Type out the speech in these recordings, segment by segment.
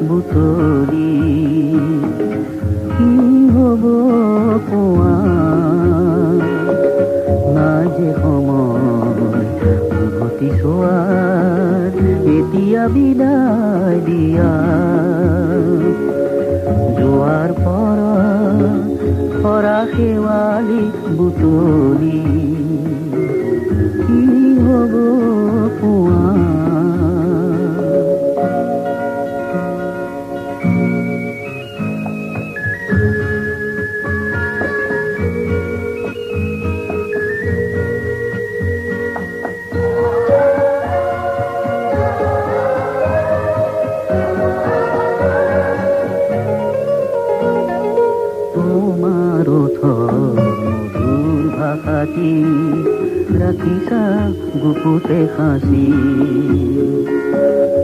বুটলি কি হব কোৱা নাই যে সময় উভতি চোৱাৰ এতিয়া বিদায় দিয়া যোৱাৰ পৰা শেৱালি বুটলি কি হব কোৱা ৰাখিছা গুপুতে সাঁচি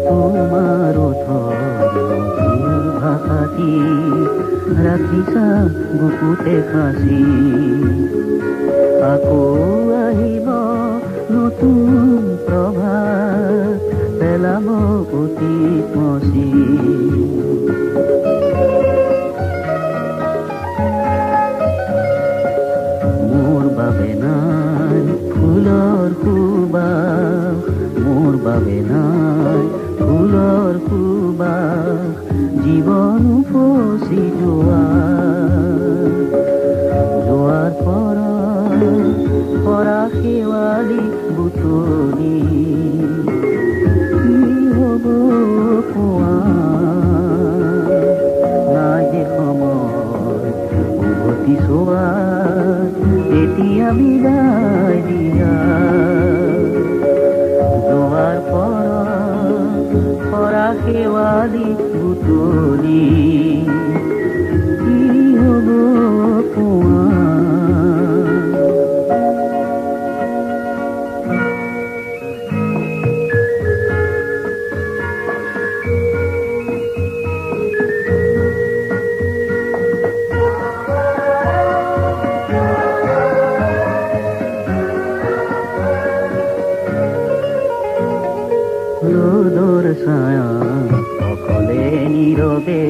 তোমাৰ ভাষাটি ৰাখিছা গুপুতে সাঁচি আকৌ আহিব নতুন প্ৰভাত পেলাব অতীত মচি মোৰ বাবে নাই ফুলৰ সুবাস জীৱন উপচি যোৱাৰ পৰা শেৱালি বুটলি কি হব কোৱা নাই যে সময় উভতি চোৱাৰ এতিয়া বিদায় দিয়া যোৱাৰ পৰা শেৱালি বুটলি কি হব কোৱা ৰ'দৰ ছায়া অকলে নীৰৱে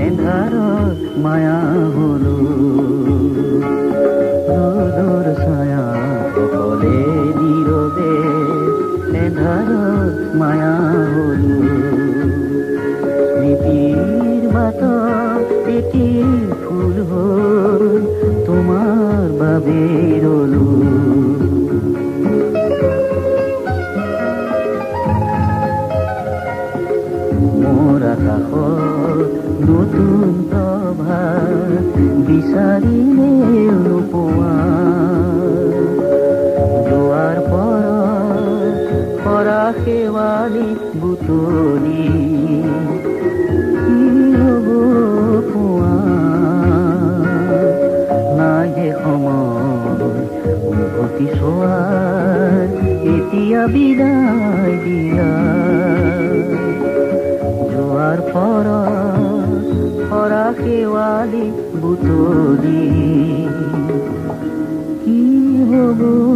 এন্ধাৰত মায়া হলো ৰ'দৰ ছায়া অকলে নীৰৱে এন্ধাৰত মায়া হলো স্মৃতিৰ বাটত এটি ফুল হ'ল তোমাৰ বাবে ৰলো মোৰ আকাশত নতুন প্ৰভাত বিচাৰিলে নোপোৱা যোৱাৰ পৰা শেৱালি বুটলি কি হব কোৱা নাই যে সময় উভতি চোৱাৰ এতিয়া বিদায় দিয়া যোৱাৰ পৰা শেৱালি বুটলি কি হব